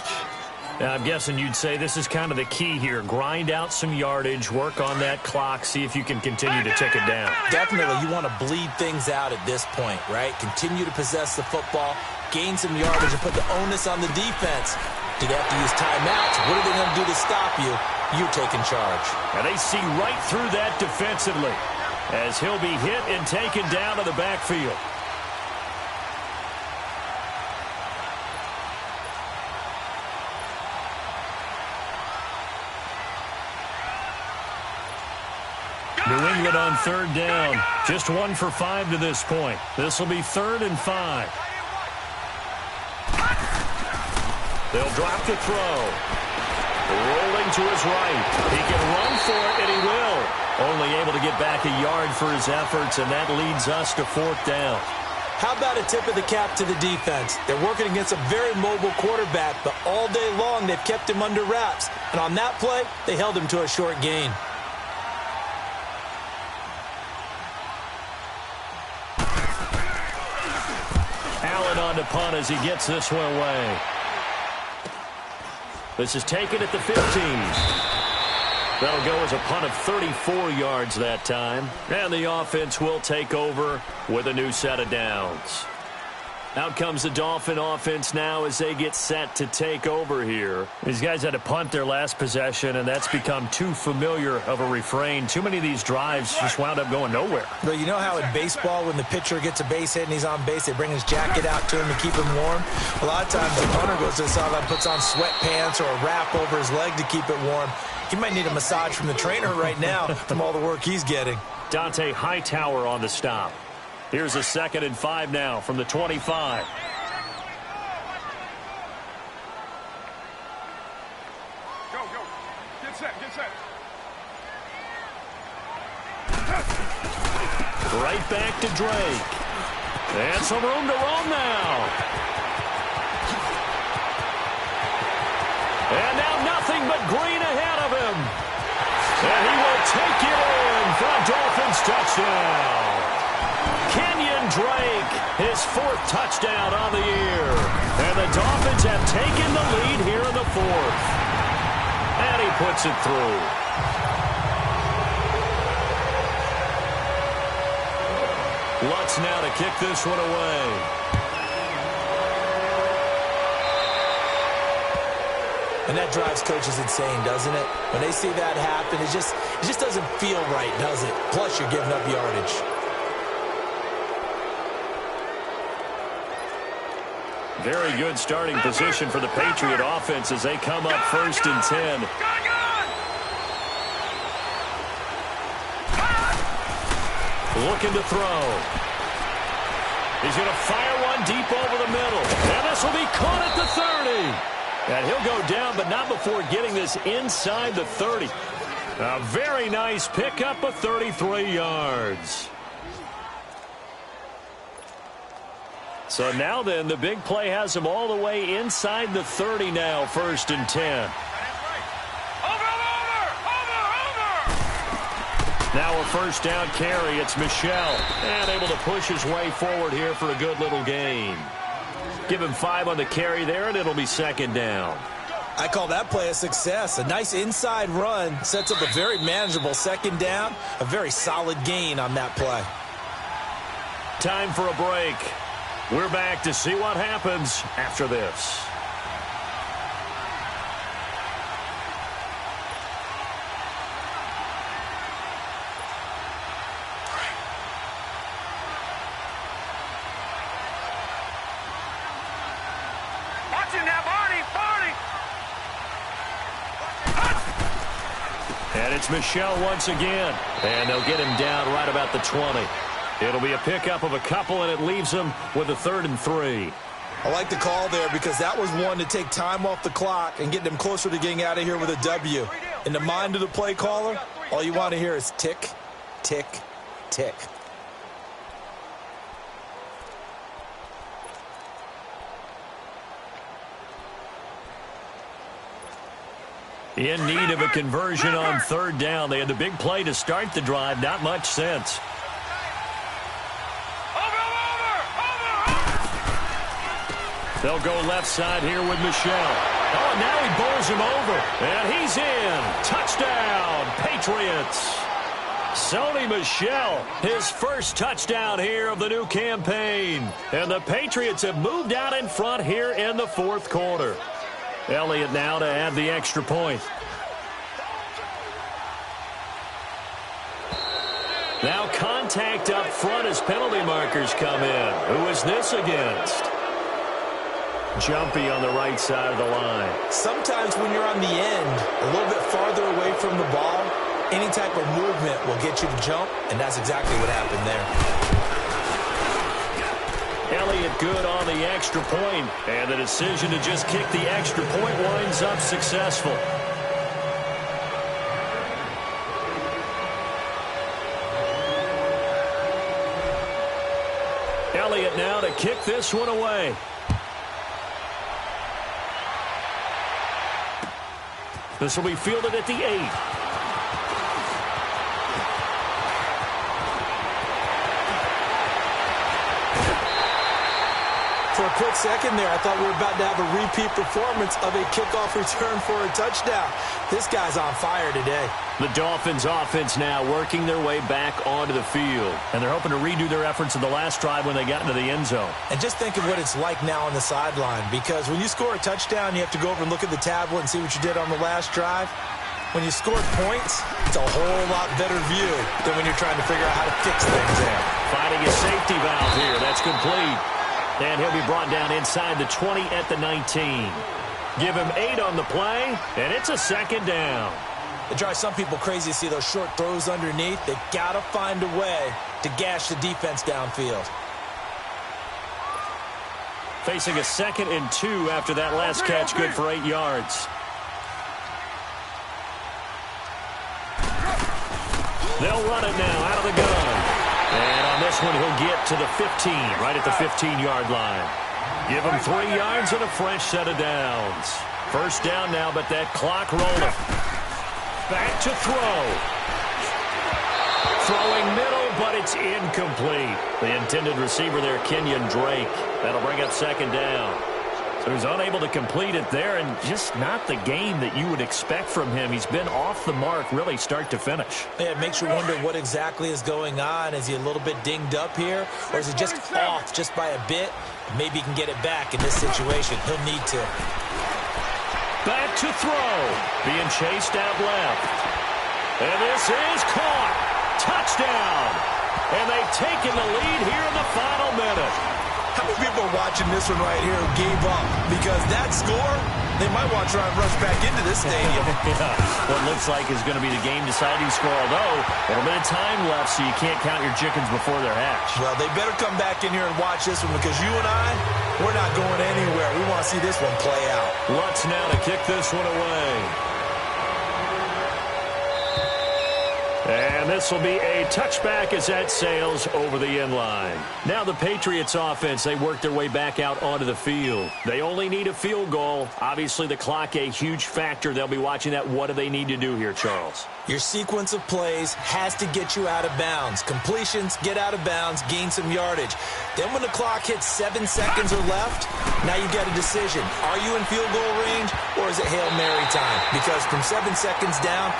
Now, I'm guessing you'd say this is kind of the key here. Grind out some yardage, work on that clock, see if you can continue to tick it down. Definitely, you want to bleed things out at this point, right? Continue to possess the football, gain some yardage, and put the onus on the defense. Do they have to use timeouts? What are they going to do to stop you? You taking charge. And they see right through that defensively as he'll be hit and taken down to the backfield. New England on third down. Just 1 for 5 to this point. This will be 3rd and 5. They'll drop the throw. Rolling to his right. He can run for it, and he will. Only able to get back a yard for his efforts, and that leads us to 4th down. How about a tip of the cap to the defense? They're working against a very mobile quarterback, but all day long they've kept him under wraps. And on that play, they held him to a short gain. On to punt as he gets this one away. This is taken at the 15. That'll go as a punt of 34 yards that time. And the offense will take over with a new set of downs. Out comes the Dolphin offense now as they get set to take over here. These guys had to punt their last possession, and that's become too familiar of a refrain. Too many of these drives just wound up going nowhere. Well, you know how in baseball when the pitcher gets a base hit and he's on base, they bring his jacket out to him to keep him warm? A lot of times the punter goes to the sideline, puts on sweatpants or a wrap over his leg to keep it warm. He might need a massage from the trainer right now from all the work he's getting. Dante Hightower on the stop. Here's a 2nd and 5 now from the 25. Go. Get set. Right back to Drake. And some room to roam now. And now nothing but green ahead of him. And he will take it in for a Dolphins touchdown. Kenyon Drake, his 4th touchdown on the year. And the Dolphins have taken the lead here in the 4th. And he puts it through. Lutz now to kick this one away. And that drives coaches insane, doesn't it? When they see that happen, it just doesn't feel right, does it? Plus, you're giving up yardage. Very good starting position for the Patriot offense as they come up 1st and 10. Looking to throw. He's going to fire one deep over the middle. And this will be caught at the 30. And he'll go down, but not before getting this inside the 30. A very nice pickup of 33 yards. So now then, the big play has him all the way inside the 30 now, 1st and 10. Now a 1st down carry. It's Michel. And able to push his way forward here for a good little gain. Give him 5 on the carry there, and it'll be 2nd down. I call that play a success. A nice inside run sets up a very manageable 2nd down. A very solid gain on that play. Time for a break. We're back to see what happens after this. Watch him now, Barney! And it's Michel once again. And they'll get him down right about the 20. It'll be a pickup of a couple, and it leaves them with a 3rd and 3. I like the call there because that was one to take time off the clock and get them closer to getting out of here with a W. In the mind of the play caller, all you want to hear is tick, tick, tick. In need of a conversion on 3rd down. They had the big play to start the drive. Not much sense. They'll go left side here with Michel. Oh, and now he bowls him over. And he's in. Touchdown, Patriots. Sony Michel, his first touchdown here of the new campaign. And the Patriots have moved out in front here in the 4th quarter. Elliott now to add the extra point. Now contact up front as penalty markers come in. Who is this against? Jumpy on the right side of the line. Sometimes when you're on the end, a little bit farther away from the ball, any type of movement will get you to jump, and that's exactly what happened there. Elliott good on the extra point, and the decision to just kick the extra point winds up successful. Elliott now to kick this one away. This will be fielded at the 8. For a quick second there, I thought we were about to have a repeat performance of a kickoff return for a touchdown. This guy's on fire today. The Dolphins offense now working their way back onto the field. And they're hoping to redo their efforts in the last drive when they got into the end zone. And just think of what it's like now on the sideline. Because when you score a touchdown, you have to go over and look at the tablet and see what you did on the last drive. When you score points, it's a whole lot better view than when you're trying to figure out how to fix things there. Finding a safety valve here. That's complete. And he'll be brought down inside the 20 at the 19. Give him 8 on the play, and it's a 2nd down. It drives some people crazy to see those short throws underneath. They've got to find a way to gash the defense downfield. Facing a 2nd and 2 after that last catch, good for 8 yards. They'll run it now out of the gun. And on this one, he'll get to the 15, right at the 15-yard line. Give him 3 yards and a fresh set of downs. 1st down now, but that clock rolling. Back to throw. Throwing middle, but it's incomplete. The intended receiver there, Kenyon Drake. That'll bring up 2nd down. So he's unable to complete it there, and just not the game that you would expect from him. He's been off the mark, really, start to finish. Yeah, it makes you wonder what exactly is going on. Is he a little bit dinged up here, or is he just off just by a bit? Maybe he can get it back in this situation. He'll need to. Back to throw. Being chased out left. And this is caught. Touchdown. And they've taken the lead here in the final minute. How many people are watching this one right here who gave up? Because that score, they might want to try and rush back into this stadium. Yeah. What looks like is going to be the game-deciding score, although a little bit of time left, so you can't count your chickens before they're hatched. Well, they better come back in here and watch this one, because you and I, we're not going anywhere. We want to see this one play out. Lutz now to kick this one away. And this will be a touchback as that sails over the end line. Now the Patriots offense, they work their way back out onto the field. They only need a field goal. Obviously the clock a huge factor. They'll be watching that. What do they need to do here, Charles? Your sequence of plays has to get you out of bounds. Completions, get out of bounds, gain some yardage. Then when the clock hits 7 seconds or left, now you've got a decision. Are you in field goal range, or is it Hail Mary time? Because from 7 seconds down,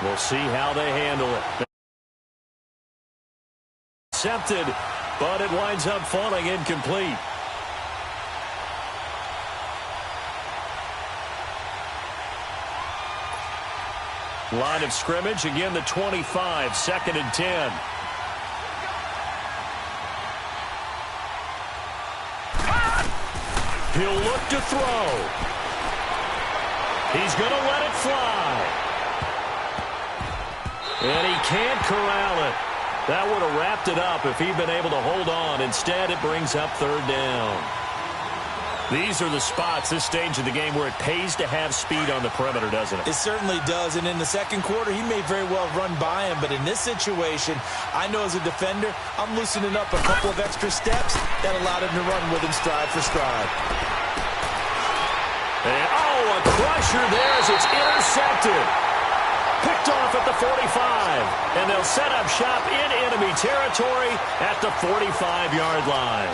we'll see how they handle it. Accepted, but it winds up falling incomplete. Line of scrimmage, again the 25, 2nd and 10. He'll look to throw. He's going to let it fly. And he can't corral it. That would have wrapped it up if he'd been able to hold on. Instead, it brings up third down. These are the spots, this stage of the game, where it pays to have speed on the perimeter, doesn't it? It certainly does. And in the second quarter, he may very well run by him. But in this situation, I know as a defender, I'm loosening up a couple of extra steps that allowed him to run with him stride for stride. And, a crusher there as it's intercepted. Picked off at the 45. And they'll set up shop in enemy territory at the 45-yard line.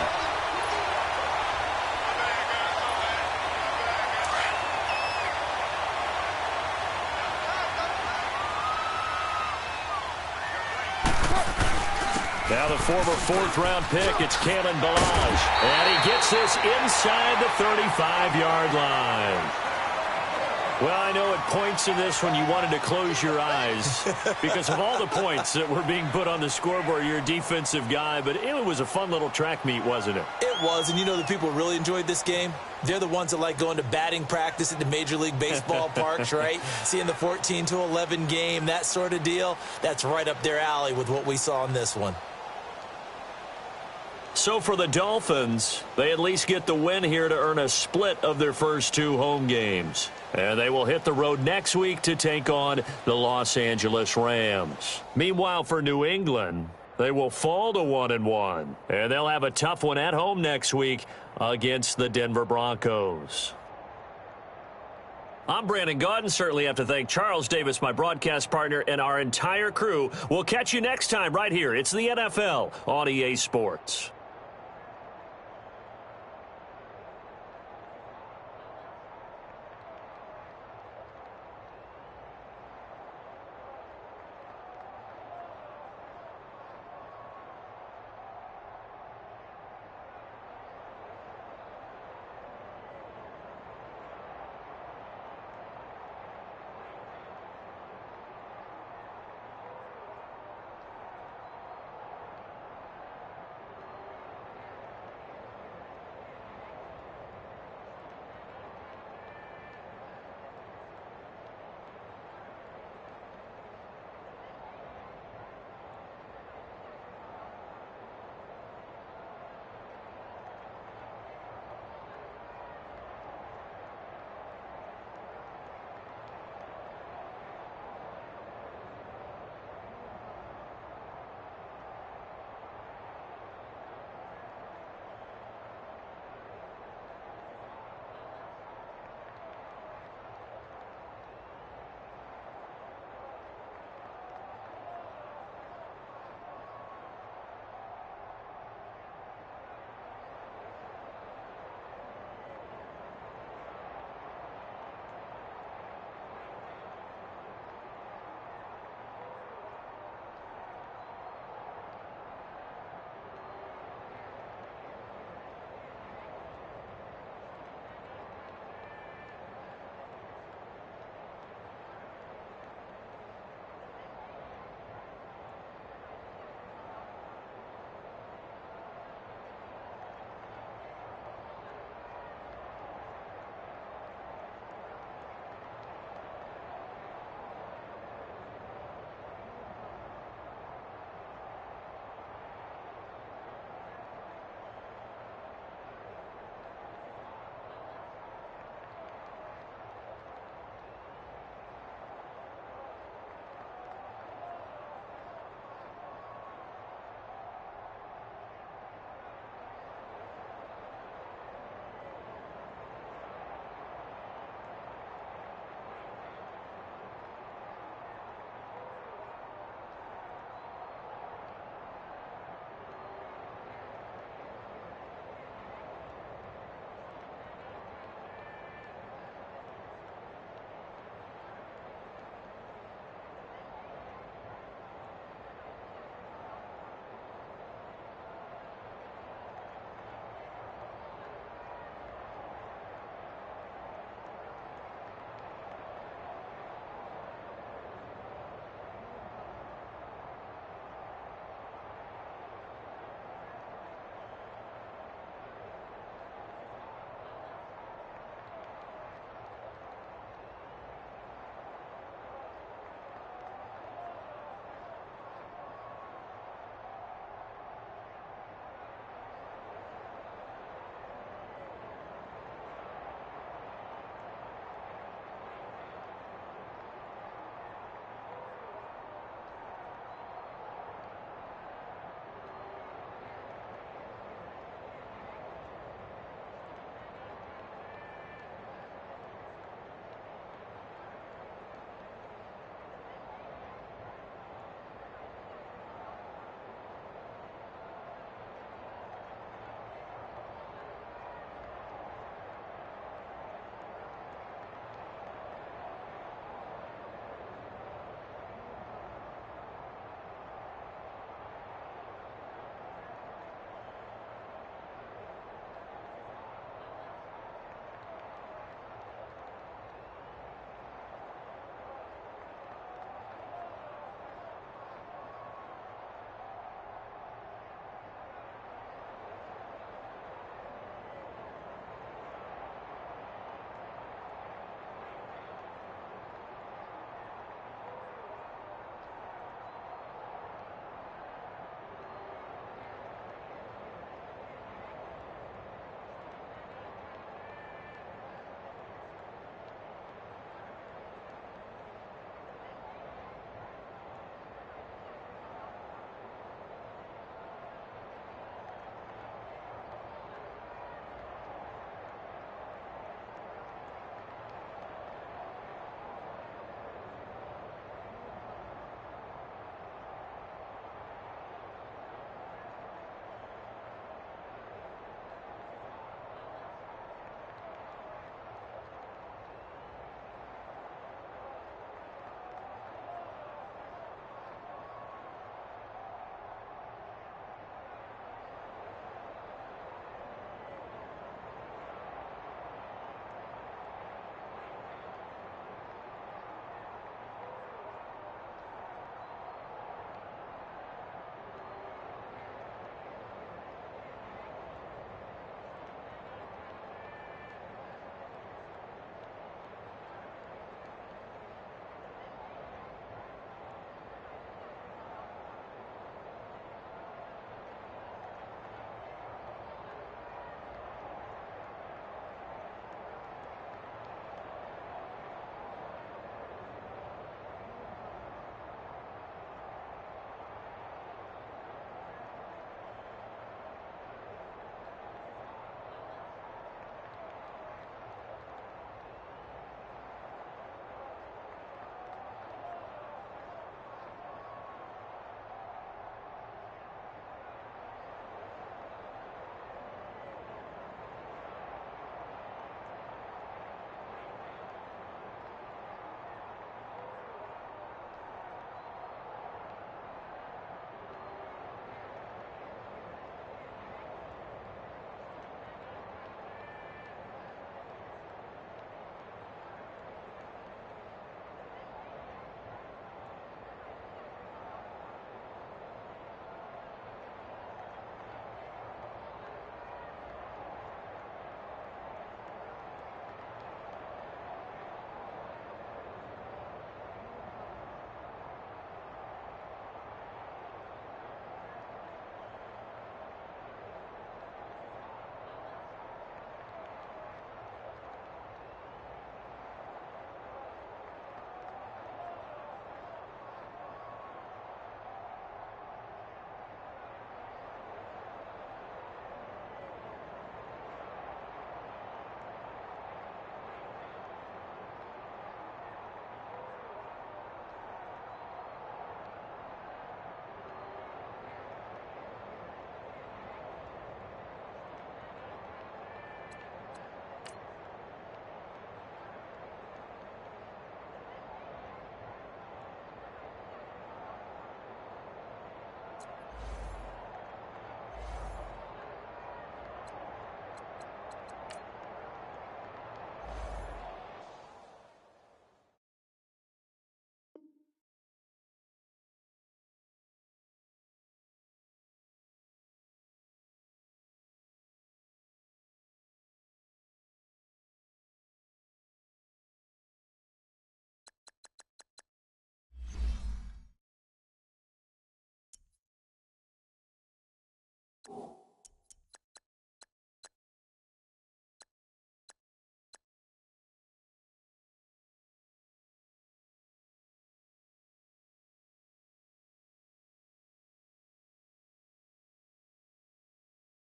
Now the former fourth-round pick, it's Kalen Ballage. And he gets this inside the 35-yard line. Well, I know at points in this when you wanted to close your eyes because of all the points that were being put on the scoreboard. You're a defensive guy, but it was a fun little track meet, wasn't it? It was, and you know the people really enjoyed this game? They're the ones that like going to batting practice at the Major League Baseball parks, right? Seeing the 14-11 game, that sort of deal. That's right up their alley with what we saw in this one. So for the Dolphins, they at least get the win here to earn a split of their first two home games. And they will hit the road next week to take on the Los Angeles Rams. Meanwhile, for New England, they will fall to 1-1. And they'll have a tough one at home next week against the Denver Broncos. I'm Brandon Gaudin. Certainly have to thank Charles Davis, my broadcast partner, and our entire crew. We'll catch you next time right here. It's the NFL on EA Sports.